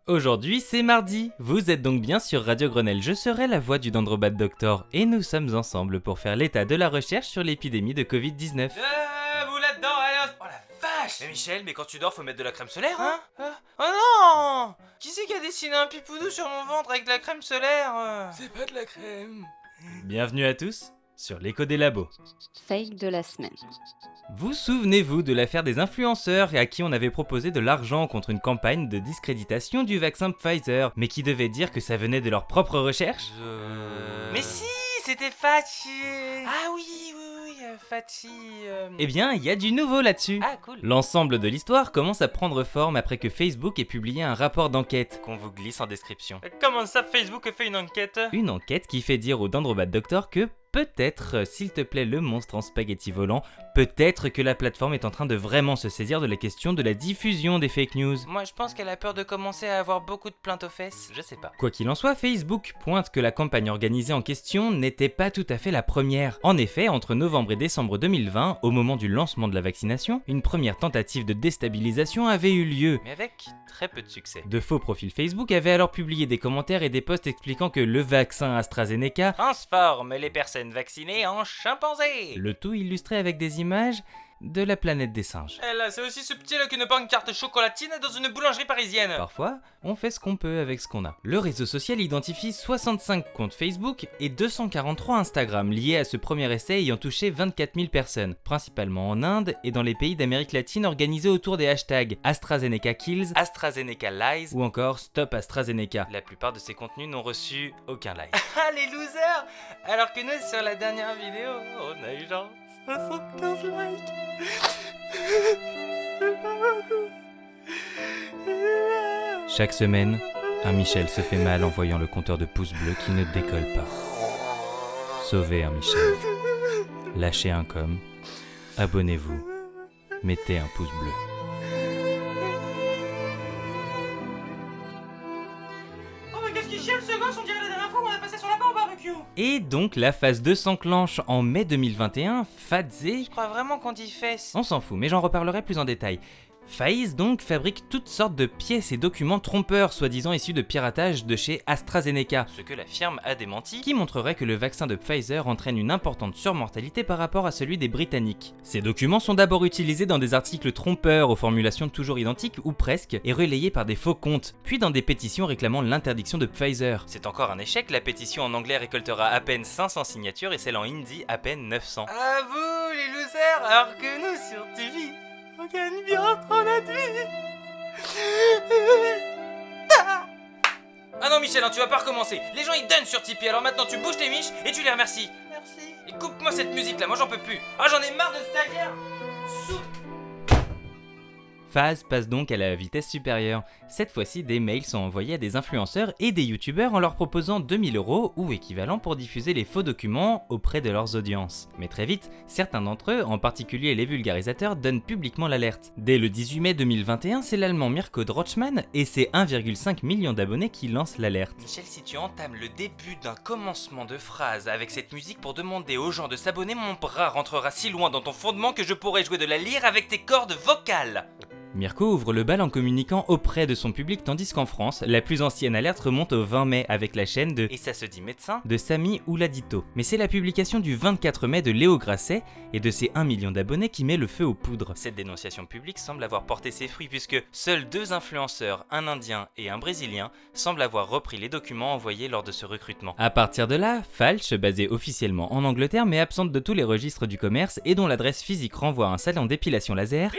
Aujourd'hui c'est mardi, vous êtes donc bien sur Radio Grenelle, je serai la voix du Dendrobat Doctor et nous sommes ensemble pour faire l'état de la recherche sur l'épidémie de Covid-19. Vous là-dedans, allez, oh la vache! Mais Michel, mais quand tu dors, faut mettre de la crème solaire, hein? Oh non! Qui c'est qui a dessiné un pipoudou sur mon ventre avec de la crème solaire? C'est pas de la crème. Bienvenue à tous sur l'écho des labos. Fake de la semaine. Vous souvenez-vous de l'affaire des influenceurs à qui on avait proposé de l'argent contre une campagne de discréditation du vaccin Pfizer, mais qui devait dire que ça venait de leur propre recherche? Mais si, c'était Fatih! Ah oui, Fatih... Eh bien, il y a du nouveau là-dessus. Ah cool! L'ensemble de l'histoire commence à prendre forme après que Facebook ait publié un rapport d'enquête. Qu'on vous glisse en description. Comment ça, Facebook a fait une enquête? Une enquête qui fait dire au Dendrobat Doctor que peut-être, s'il te plaît le monstre en spaghetti volant, peut-être que la plateforme est en train de vraiment se saisir de la question de la diffusion des fake news. Moi je pense qu'elle a peur de commencer à avoir beaucoup de plaintes aux fesses, je sais pas. Quoi qu'il en soit, Facebook pointe que la campagne organisée en question n'était pas tout à fait la première. En effet, entre novembre et décembre 2020, au moment du lancement de la vaccination, une première tentative de déstabilisation avait eu lieu. Mais avec très peu de succès. De faux profils Facebook avaient alors publié des commentaires et des posts expliquant que le vaccin AstraZeneca Transforme les personnes vaccinées en chimpanzés! le tout illustré avec des images de la planète des singes. Eh là, c'est aussi subtil qu'une pancarte chocolatine dans une boulangerie parisienne. Parfois, on fait ce qu'on peut avec ce qu'on a. Le réseau social identifie 65 comptes Facebook et 243 Instagram liés à ce premier essai ayant touché 24 000 personnes, principalement en Inde et dans les pays d'Amérique latine organisés autour des hashtags AstraZeneca Kills, AstraZeneca Lies. ou encore Stop AstraZeneca. La plupart de ces contenus n'ont reçu aucun like. Ah les losers! Alors que nous sur la dernière vidéo, on a eu genre 75 likes. Chaque semaine, un Michel se fait mal en voyant le compteur de pouces bleus qui ne décolle pas. Sauvez un Michel. Lâchez un com. Abonnez-vous. Mettez un pouce bleu. Oh mais qu'est-ce qu'il chiale ce gosse, on dirait la dernière fois où on a passé son lapin au barbecue. Et donc la phase 2 s'enclenche en mai 2021. Fadze, Je crois vraiment qu'on dit fesses. on s'en fout, mais j'en reparlerai plus en détail. Pfizer donc fabrique toutes sortes de pièces et documents trompeurs, soi-disant issus de piratage de chez AstraZeneca, Ce que la firme a démenti. qui montrerait que le vaccin de Pfizer entraîne une importante surmortalité par rapport à celui des Britanniques. Ces documents sont d'abord utilisés dans des articles trompeurs aux formulations toujours identiques ou presque, et relayés par des faux comptes, puis dans des pétitions réclamant l'interdiction de Pfizer. C'est encore un échec, la pétition en anglais récoltera à peine 500 signatures et celle en hindi à peine 900. À vous les losers, alors que nous sur TV, on gagne bien trop la vie. Ah non Michel, hein, tu vas pas recommencer. Les gens ils donnent sur Tipeee, alors maintenant tu bouges tes miches et tu les remercies. Merci. Et coupe-moi cette musique là, moi j'en peux plus. Ah j'en ai marre de cette guerre. Phase passe donc à la vitesse supérieure. Cette fois-ci, des mails sont envoyés à des influenceurs et des youtubeurs en leur proposant 2000 € ou équivalent pour diffuser les faux documents auprès de leurs audiences. Mais très vite, certains d'entre eux, en particulier les vulgarisateurs, donnent publiquement l'alerte. Dès le 18 mai 2021, c'est l'allemand Mirko Drochmann et ses 1,5 million d'abonnés qui lancent l'alerte. Michel, si tu entames le début d'un commencement de phrase avec cette musique pour demander aux gens de s'abonner, mon bras rentrera si loin dans ton fondement que je pourrais jouer de la lyre avec tes cordes vocales. Mirko ouvre le bal en communiquant auprès de son public tandis qu'en France, la plus ancienne alerte remonte au 20 mai avec la chaîne Et ça se dit médecin? de Sami Ouladito. Mais c'est la publication du 24 mai de Léo Grasset et de ses 1 million d'abonnés qui met le feu aux poudres. Cette dénonciation publique semble avoir porté ses fruits puisque seuls 2 influenceurs, un indien et un brésilien, semblent avoir repris les documents envoyés lors de ce recrutement. À partir de là, Falch, basée officiellement en Angleterre mais absente de tous les registres du commerce et dont l'adresse physique renvoie à un salon d'épilation laser,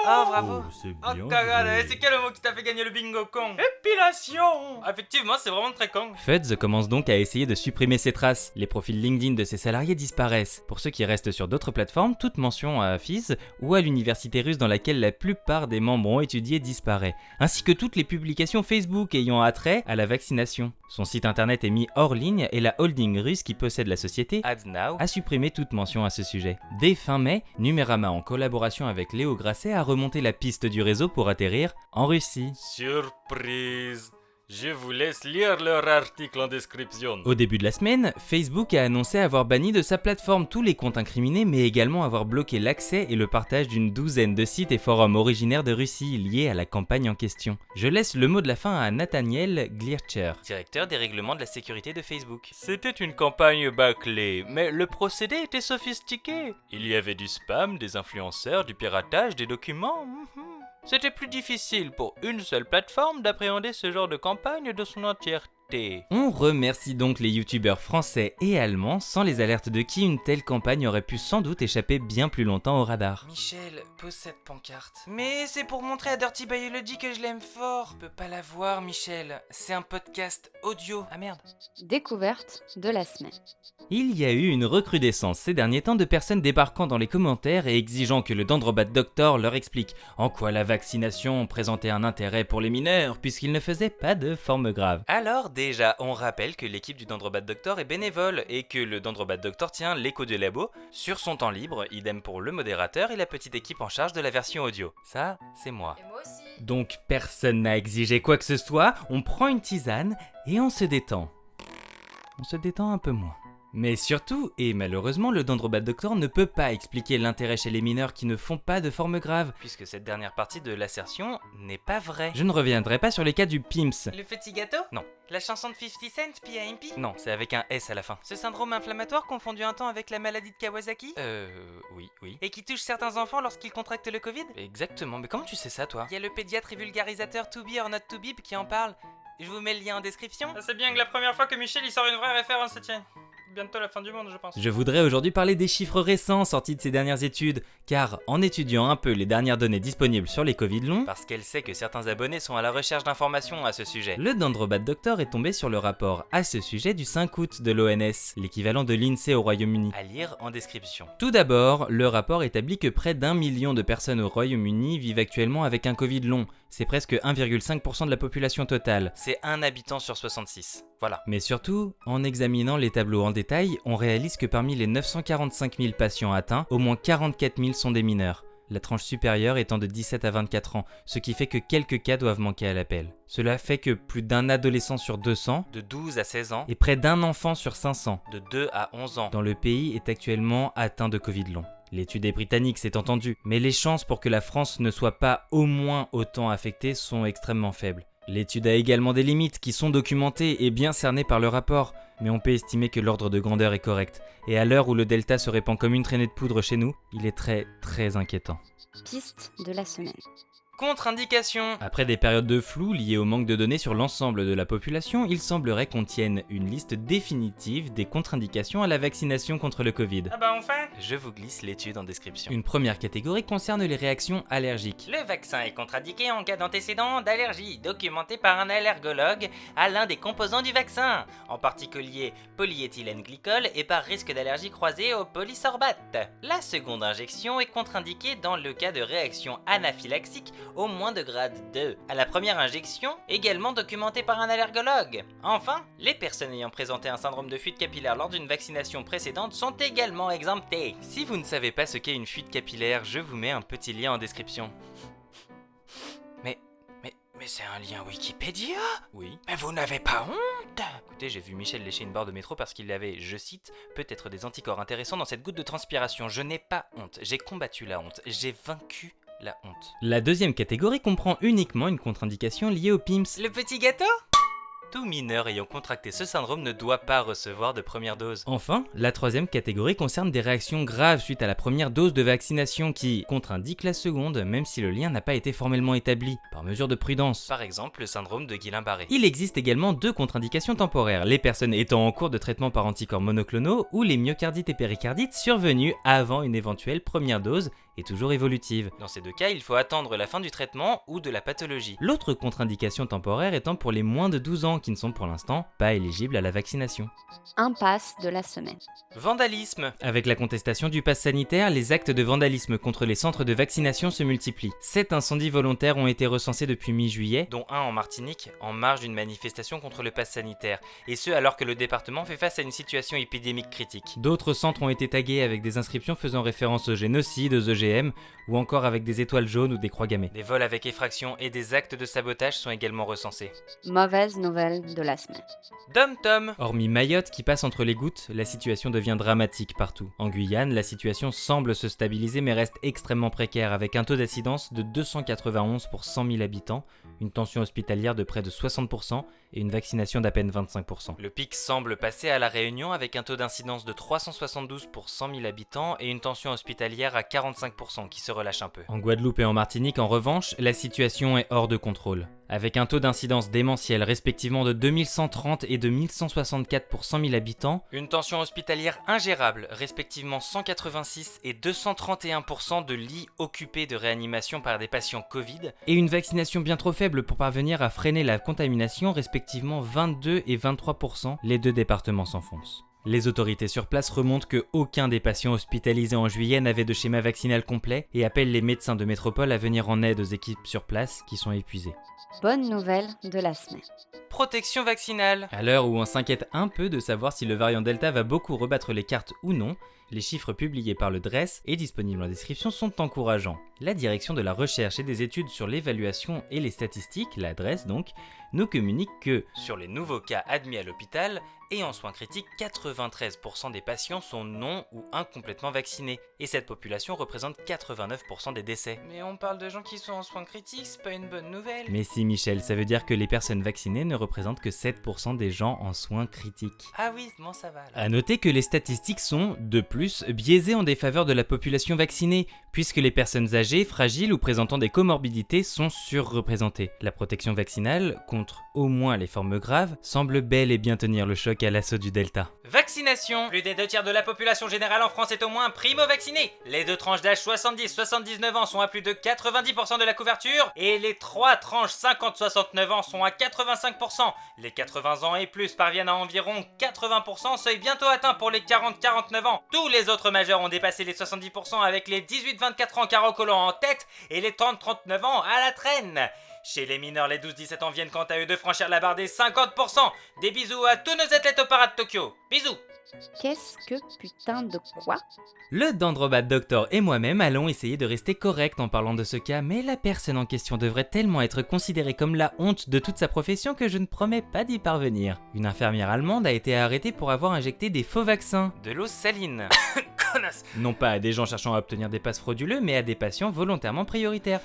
Oh bravo! c'est Oh cagade, c'est quel mot qui t'a fait gagner le bingo con? Épilation! Effectivement, c'est vraiment très con. Fudz commence donc à essayer de supprimer ses traces. Les profils LinkedIn de ses salariés disparaissent. Pour ceux qui restent sur d'autres plateformes, toute mention à FIS ou à l'université russe dans laquelle la plupart des membres ont étudié disparaît, ainsi que toutes les publications Facebook ayant attrait à la vaccination. Son site internet est mis hors ligne et la holding russe qui possède la société Add now. a supprimé toute mention à ce sujet. Dès fin mai, Numérama en collaboration avec Léo Grasset a remonté la piste du réseau pour atterrir en Russie. Surprise! Je vous laisse lire leur article en description. Au début de la semaine, Facebook a annoncé avoir banni de sa plateforme tous les comptes incriminés, mais également avoir bloqué l'accès et le partage d'une douzaine de sites et forums originaires de Russie liés à la campagne en question. Je laisse le mot de la fin à Nathaniel Glircher, Directeur des règlements de la sécurité de Facebook. C'était une campagne bâclée, mais le procédé était sophistiqué. Il y avait du spam, des influenceurs, du piratage, des documents. C'était plus difficile pour une seule plateforme d'appréhender ce genre de campagne de son entièreté. On remercie donc les youtubeurs français et allemands, sans les alertes de qui une telle campagne aurait pu sans doute échapper bien plus longtemps au radar. Michel, pose cette pancarte. Mais c'est pour montrer à Dirty Biology que je l'aime fort. Tu peux pas la voir, Michel. C'est un podcast audio. Ah merde. Découverte de la semaine. Il y a eu une recrudescence ces derniers temps de personnes débarquant dans les commentaires et exigeant que le Dendrobat Doctor leur explique en quoi la vaccination présentait un intérêt pour les mineurs puisqu'il ne faisait pas de forme grave. Alors déjà, on rappelle que l'équipe du Dendrobat Doctor est bénévole et que le Dendrobat Doctor tient l'écho du labo sur son temps libre, idem pour le modérateur et la petite équipe en charge de la version audio. Ça, c'est moi. Et moi aussi. Donc personne n'a exigé quoi que ce soit, on prend une tisane et on se détend. On se détend un peu moins. Mais surtout, et malheureusement, le Dendrobat Doctor ne peut pas expliquer l'intérêt chez les mineurs qui ne font pas de forme grave. Puisque cette dernière partie de l'assertion n'est pas vraie. Je ne reviendrai pas sur les cas du PIMS. Le petit gâteau? Non. La chanson de 50 Cent, P.I.M.P. Non, c'est avec un S à la fin. Ce syndrome inflammatoire confondu un temps avec la maladie de Kawasaki? Oui. Et qui touche certains enfants lorsqu'ils contractent le Covid? Exactement, mais comment tu sais ça, toi? Il y a le pédiatre et vulgarisateur To Be or Not To Be qui en parle. Je vous mets le lien en description. C'est bien que la première fois que Michel il sort une vraie référence, c'est tiens. Bientôt la fin du monde, je pense. Je voudrais aujourd'hui parler des chiffres récents sortis de ces dernières études, car en étudiant un peu les dernières données disponibles sur les Covid longs, Parce qu'elle sait que certains abonnés sont à la recherche d'informations à ce sujet. le Dendrobat Doctor est tombé sur le rapport à ce sujet du 5 août de l'ONS, l'équivalent de l'INSEE au Royaume-Uni. À lire en description. Tout d'abord, le rapport établit que près d'1 million de personnes au Royaume-Uni vivent actuellement avec un Covid long. C'est presque 1,5% de la population totale. C'est un habitant sur 66. Voilà. Mais surtout, en examinant les tableaux en détail, on réalise que parmi les 945 000 patients atteints, au moins 44 000 sont des mineurs. La tranche supérieure étant de 17 à 24 ans, ce qui fait que quelques cas doivent manquer à l'appel. Cela fait que plus d'un adolescent sur 200 De 12 à 16 ans. et près d'un enfant sur 500 De 2 à 11 ans. dans le pays est actuellement atteint de Covid long. L'étude est britannique, c'est entendu, mais les chances pour que la France ne soit pas au moins autant affectée sont extrêmement faibles. L'étude a également des limites qui sont documentées et bien cernées par le rapport, mais on peut estimer que l'ordre de grandeur est correct. Et à l'heure où le Delta se répand comme une traînée de poudre chez nous, il est très inquiétant. Piste de la semaine. Contre-indication. Après des périodes de flou liées au manque de données sur l'ensemble de la population, il semblerait qu'on tienne une liste définitive des contre-indications à la vaccination contre le Covid. Ah bah enfin. Je vous glisse l'étude en description. Une première catégorie concerne les réactions allergiques. Le vaccin est contre-indiqué en cas d'antécédent d'allergie documenté par un allergologue à l'un des composants du vaccin, en particulier polyéthylène glycol et par risque d'allergie croisée au polysorbate. La seconde injection est contre-indiquée dans le cas de réaction anaphylaxique au moins de grade 2 à la première injection, également documentée par un allergologue. Enfin, les personnes ayant présenté un syndrome de fuite capillaire lors d'une vaccination précédente sont également exemptées. Si vous ne savez pas ce qu'est une fuite capillaire, je vous mets un petit lien en description. Mais c'est un lien Wikipédia? Oui. Mais vous n'avez pas honte? Écoutez, j'ai vu Michel lécher une barre de métro parce qu'il avait, je cite, peut-être des anticorps intéressants dans cette goutte de transpiration. Je n'ai pas honte, j'ai combattu la honte, j'ai vaincu la honte. La deuxième catégorie comprend uniquement une contre-indication liée au PIMS. Le petit gâteau? Tout mineur ayant contracté ce syndrome ne doit pas recevoir de première dose. Enfin, la troisième catégorie concerne des réactions graves suite à la première dose de vaccination qui contre-indique la seconde même si le lien n'a pas été formellement établi, par mesure de prudence. Par exemple, le syndrome de Guillain-Barré. Il existe également deux contre-indications temporaires, les personnes étant en cours de traitement par anticorps monoclonaux ou les myocardites et péricardites survenus avant une éventuelle première dose et toujours évolutive. Dans ces deux cas, il faut attendre la fin du traitement ou de la pathologie. L'autre contre-indication temporaire étant pour les moins de 12 ans qui ne sont pour l'instant pas éligibles à la vaccination. Impasse de la semaine. Vandalisme. Avec la contestation du pass sanitaire, les actes de vandalisme contre les centres de vaccination se multiplient. 7 incendies volontaires ont été recensés depuis mi-juillet, Dont un en Martinique, en marge d'une manifestation contre le pass sanitaire. Et ce alors que le département fait face à une situation épidémique critique. D'autres centres ont été tagués avec des inscriptions faisant référence au génocide, aux OGM, ou encore avec des étoiles jaunes ou des croix gammées. Des vols avec effraction et des actes de sabotage sont également recensés. Mauvaise nouvelle de la semaine. Dom-tom. Hormis Mayotte qui passe entre les gouttes, la situation devient dramatique partout. En Guyane, la situation semble se stabiliser mais reste extrêmement précaire avec un taux d'incidence de 291 pour 100 000 habitants, une tension hospitalière de près de 60% et une vaccination d'à peine 25%. Le pic semble passer à La Réunion avec un taux d'incidence de 372 pour 100 000 habitants et une tension hospitalière à 45% qui se relâche un peu. En Guadeloupe et en Martinique, en revanche, la situation est hors de contrôle. Avec un taux d'incidence démentiel respectivement de 2130 et de 1164 pour 100 000 habitants, Une tension hospitalière ingérable, respectivement 186 et 231% de lits occupés de réanimation par des patients Covid, et une vaccination bien trop faible pour parvenir à freiner la contamination, respectivement 22 et 23%, les deux départements s'enfoncent. Les autorités sur place remontent que aucun des patients hospitalisés en juillet n'avait de schéma vaccinal complet et appellent les médecins de métropole à venir en aide aux équipes sur place qui sont épuisées. Bonne nouvelle de la semaine. protection vaccinale. À l'heure où on s'inquiète un peu de savoir si le variant Delta va beaucoup rebattre les cartes ou non, les chiffres publiés par le DREES et disponibles en description sont encourageants. La direction de la recherche et des études sur l'évaluation et les statistiques, la DREES donc, nous communique que Sur les nouveaux cas admis à l'hôpital et en soins critiques, 93% des patients sont non ou incomplètement vaccinés. Et cette population représente 89% des décès. Mais on parle de gens qui sont en soins critiques, c'est pas une bonne nouvelle. mais si Michel, ça veut dire que les personnes vaccinées ne représentent que 7% des gens en soins critiques. Ah oui, bon ça va là. À noter que les statistiques sont, de plus, biaisées en défaveur de la population vaccinée, puisque les personnes âgées, fragiles ou présentant des comorbidités sont surreprésentées. La protection vaccinale, contre au moins les formes graves, semble bel et bien tenir le choc à l'assaut du Delta. Vaccination. Plus des 2 tiers de la population générale en France est au moins primo-vaccinée. Les 2 tranches d'âge 70-79 ans sont à plus de 90% de la couverture et les 3 tranches 50-69 ans sont à 85%. Les 80 ans et plus parviennent à environ 80%, seuil bientôt atteint pour les 40-49 ans. Tous les autres majeurs ont dépassé les 70% avec les 18-24 ans carocolants en tête et les 30-39 ans à la traîne. Chez les mineurs, les 12-17 ans viennent quant à eux de franchir la barre des 50%. Des bisous à tous nos athlètes au Parade Tokyo. Bisous. Qu'est-ce que putain de quoi? Le Dendrobat Doctor et moi-même allons essayer de rester corrects en parlant de ce cas, mais la personne en question devrait tellement être considérée comme la honte de toute sa profession que je ne promets pas d'y parvenir. Une infirmière allemande a été arrêtée pour avoir injecté des faux vaccins. De l'eau saline. Connasse. Non pas à des gens cherchant à obtenir des passes frauduleux, mais à des patients volontairement prioritaires.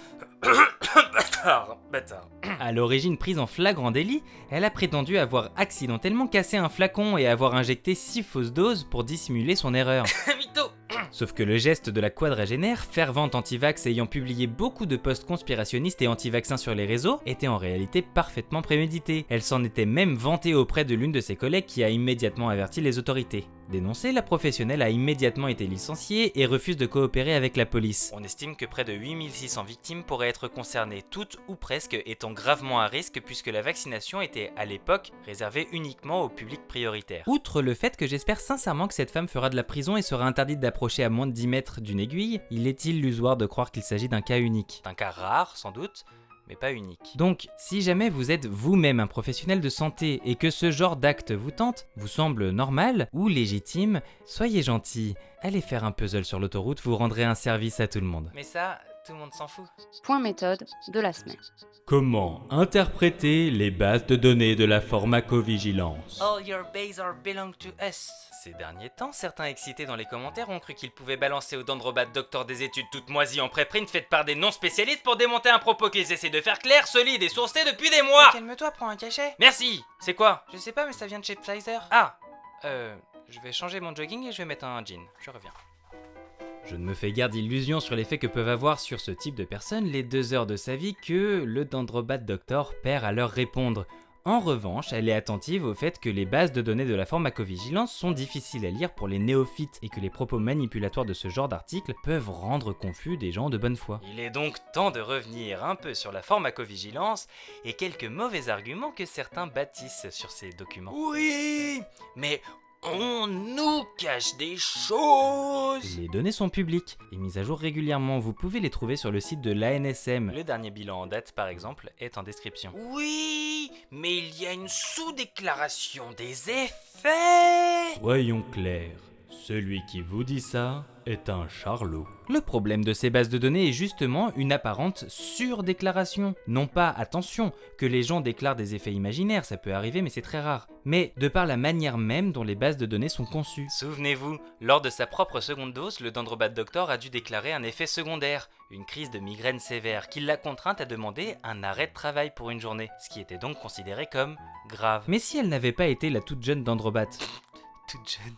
Bâtard. À l'origine prise en flagrant délit, elle a prétendu avoir accidentellement cassé un flacon et avoir injecté 6 fausses doses pour dissimuler son erreur. Mytho. Sauf que le geste de la quadragénaire, fervente anti-vax ayant publié beaucoup de posts conspirationnistes et anti-vaccins sur les réseaux, était en réalité parfaitement prémédité. Elle s'en était même vantée auprès de l'une de ses collègues qui a immédiatement averti les autorités. Dénoncée, la professionnelle a immédiatement été licenciée et refuse de coopérer avec la police. On estime que près de 8600 victimes pourraient être concernées, toutes ou presque étant gravement à risque puisque la vaccination était à l'époque réservée uniquement au public prioritaire. Outre le fait que j'espère sincèrement que cette femme fera de la prison et sera interdite d'approcher à moins de 10 mètres d'une aiguille, il est illusoire de croire qu'il s'agit d'un cas unique. C'est un cas rare sans doute, mais pas unique. Donc, si jamais vous êtes vous-même un professionnel de santé et que ce genre d'acte vous tente, vous semble normal ou légitime, soyez gentil, allez faire un puzzle sur l'autoroute, vous rendrez un service à tout le monde. Mais ça, tout le monde s'en fout. Point méthode de la semaine. Comment interpréter les bases de données de la pharmacovigilance? All your bases are belong to us. Ces derniers temps, certains excités dans les commentaires ont cru qu'ils pouvaient balancer au Dendrobat Doctor des études toutes moisies en préprint faites par des non-spécialistes pour démonter un propos qu'ils essaient de faire clair, solide et sourcé depuis des mois. Calme-toi, prends un cachet. Merci. C'est quoi? Je sais pas, mais ça vient de chez Pfizer. Ah, je vais changer mon jogging et je vais mettre un jean. Je reviens. Je ne me fais guère d'illusions sur l'effet que peuvent avoir sur ce type de personnes les 2 heures de sa vie que le Dendrobat Doctor perd à leur répondre. En revanche, elle est attentive au fait que les bases de données de la pharmacovigilance sont difficiles à lire pour les néophytes et que les propos manipulatoires de ce genre d'articles peuvent rendre confus des gens de bonne foi. Il est donc temps de revenir un peu sur la pharmacovigilance et quelques mauvais arguments que certains bâtissent sur ces documents. Oui, mais on nous cache des choses. Les données sont publiques et mises à jour régulièrement, vous pouvez les trouver sur le site de l'ANSM. Le dernier bilan en date, par exemple, est en description. Oui, mais il y a une sous-déclaration des effets. Soyons clairs, celui qui vous dit ça est un charlot. Le problème de ces bases de données est justement une apparente surdéclaration. Non pas, attention, que les gens déclarent des effets imaginaires, ça peut arriver mais c'est très rare, mais de par la manière même dont les bases de données sont conçues. Souvenez-vous, lors de sa propre seconde dose, le Dendrobat Doctor a dû déclarer un effet secondaire, une crise de migraine sévère, qui l'a contrainte à demander un arrêt de travail pour une journée, ce qui était donc considéré comme grave. Mais si elle n'avait pas été la toute jeune Dendrobat, Toute jeune.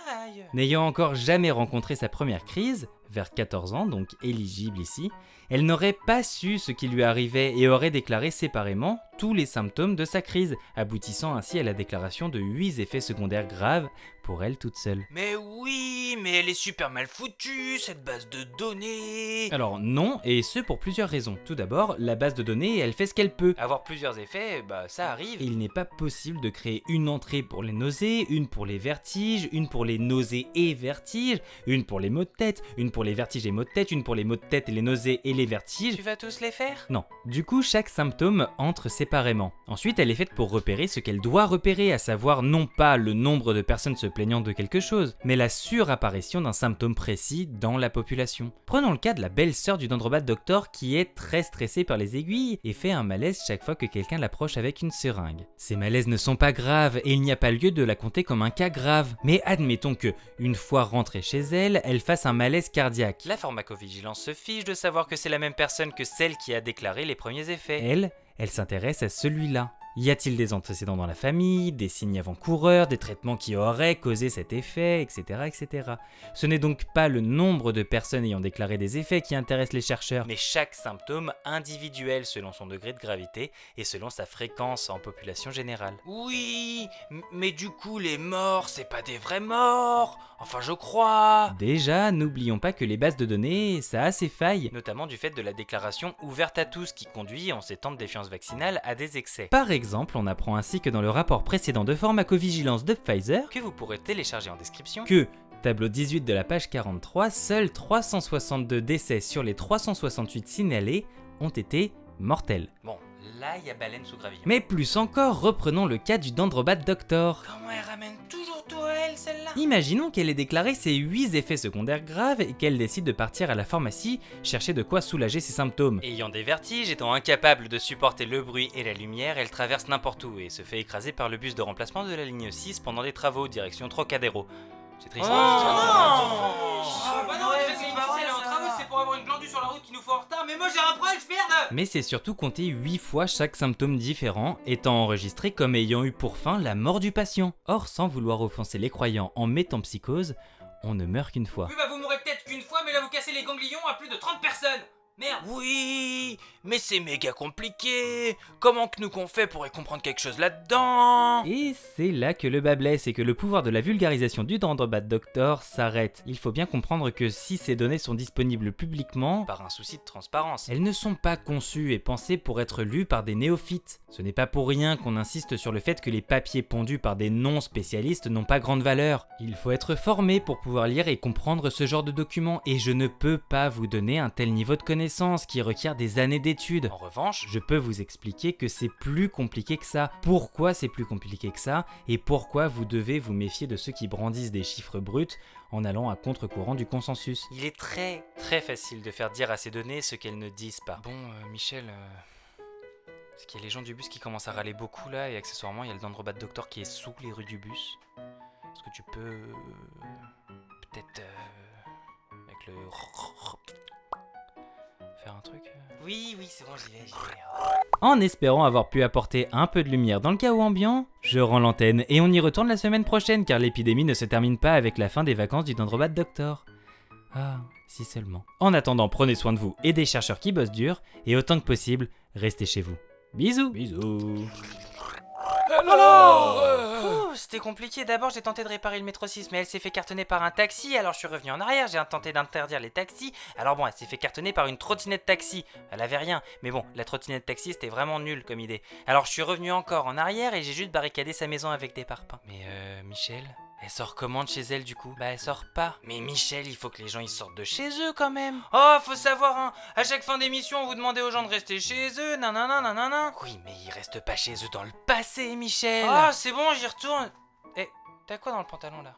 Aïe. n'ayant encore jamais rencontré sa première crise, vers 14 ans, donc éligible ici, elle n'aurait pas su ce qui lui arrivait et aurait déclaré séparément tous les symptômes de sa crise, aboutissant ainsi à la déclaration de 8 effets secondaires graves pour elle toute seule. Mais oui, mais elle est super mal foutue, cette base de données. Alors non, et ce pour plusieurs raisons. Tout d'abord, la base de données, elle fait ce qu'elle peut. Avoir plusieurs effets, bah ça arrive. Et il n'est pas possible de créer une entrée pour les nausées, une pour les vertiges, une pour les nausées et vertiges, une pour les maux de tête, une pour les vertiges et maux de tête, une pour les maux de tête et les nausées et les vertiges. Tu vas tous les faire? Non. Du coup, chaque symptôme entre séparément. Ensuite, elle est faite pour repérer ce qu'elle doit repérer, à savoir non pas le nombre de personnes se plaignant de quelque chose, mais la surapparition d'un symptôme précis dans la population. Prenons le cas de la belle-sœur du Dendrobat Doctor qui est très stressée par les aiguilles et fait un malaise chaque fois que quelqu'un l'approche avec une seringue. Ces malaises ne sont pas graves et il n'y a pas lieu de la compter comme un cas grave. Mais admettons que, une fois rentrée chez elle, elle fasse un malaise cardiaque. La pharmacovigilance se fiche de savoir que c'est la même personne que celle qui a déclaré les premiers effets. Elle s'intéresse à celui-là. Y a-t-il des antécédents dans la famille, des signes avant-coureurs, des traitements qui auraient causé cet effet, etc., etc. Ce n'est donc pas le nombre de personnes ayant déclaré des effets qui intéresse les chercheurs, Mais chaque symptôme individuel selon son degré de gravité et selon sa fréquence en population générale. Oui, mais du coup, les morts, c'est pas des vrais morts. Enfin, je crois. Déjà, n'oublions pas que les bases de données, ça a ses failles. Notamment du fait de la déclaration ouverte à tous qui conduit, en ces temps de défiance vaccinale, à des excès. Par exemple, on apprend ainsi que dans le rapport précédent de pharmacovigilance de Pfizer, Que vous pourrez télécharger en description. que, tableau 18 de la page 43, seuls 362 décès sur les 368 signalés ont été mortels. Bon, là, il y a baleine sous gravillon. Mais plus encore, reprenons le cas du Dendrobat Doctor. Comment elle ramène toujours tout à elle, celle-là? Imaginons qu'elle ait déclaré ses 8 effets secondaires graves et qu'elle décide de partir à la pharmacie chercher de quoi soulager ses symptômes. Ayant des vertiges, étant incapable de supporter le bruit et la lumière, elle traverse n'importe où et se fait écraser par le bus de remplacement de la ligne 6 pendant des travaux direction Trocadéro. C'est triste. Oh, non. Ah bah non, Ouais, déjà, c'est c'est pas vrai, elle est en ça. travaux, c'est pour avoir une glandue sur la route qui nous faut en retard, mais moi j'ai un problème, je merde. Mais c'est surtout compter 8 fois chaque symptôme différent, étant enregistré comme ayant eu pour fin la mort du patient. Or, sans vouloir offenser les croyants en métempsychose, on ne meurt qu'une fois. Oui bah vous mourrez peut-être qu'une fois, mais là vous cassez les ganglions à plus de 30 personnes. Merde. Oui, mais c'est méga compliqué. Comment que nous qu'on fait pour y comprendre quelque chose là-dedans? Et c'est là que le bas blesse et que le pouvoir de la vulgarisation du Dendrobat Doctor s'arrête. Il faut bien comprendre que si ces données sont disponibles publiquement, Par un souci de transparence. elles ne sont pas conçues et pensées pour être lues par des néophytes. Ce n'est pas pour rien qu'on insiste sur le fait que les papiers pondus par des non-spécialistes n'ont pas grande valeur. Il faut être formé pour pouvoir lire et comprendre ce genre de documents et je ne peux pas vous donner un tel niveau de connaissance qui requiert des années d'études. En revanche, Je peux vous expliquer que c'est plus compliqué que ça. Pourquoi c'est plus compliqué que ça et pourquoi vous devez vous méfier de ceux qui brandissent des chiffres bruts en allant à contre-courant du consensus. il est très facile de faire dire à ces données ce qu'elles ne disent pas. Bon, Michel, parce qu'il y a les gens du bus qui commencent à râler beaucoup là, et accessoirement il y a le Dendrobat Doctor qui est sous les rues du bus. Est-ce que tu peux peut-être avec le faire un truc Oui, c'est bon, j'y vais. En espérant avoir pu apporter un peu de lumière dans le chaos ambiant, je rends l'antenne et on y retourne la semaine prochaine car l'épidémie ne se termine pas avec la fin des vacances du Dendrobat Doctor. Ah, si seulement. En attendant, prenez soin de vous et des chercheurs qui bossent dur et autant que possible, restez chez vous. Bisous. Bisous. C'était compliqué. D'abord, j'ai tenté de réparer le métro 6, mais elle s'est fait cartonner par un taxi. Alors, je suis revenu en arrière. J'ai tenté d'interdire les taxis. Alors, bon, elle s'est fait cartonner par une trottinette taxi. Elle avait rien. Mais bon, la trottinette taxi, c'était vraiment nul comme idée. Alors, je suis revenu encore en arrière et j'ai juste barricadé sa maison avec des parpaings. Mais, Michel, elle sort comment de chez elle du coup? Bah, elle sort pas. Mais Michel, il faut que les gens ils sortent de chez eux quand même. Oh, faut savoir, hein. À chaque fin d'émission, vous demandez aux gens de rester chez eux. Nanana, nanana. Oui, mais ils restent pas chez eux dans le passé, Michel. Ah, c'est bon, j'y retourne. Eh, t'as quoi dans le pantalon là?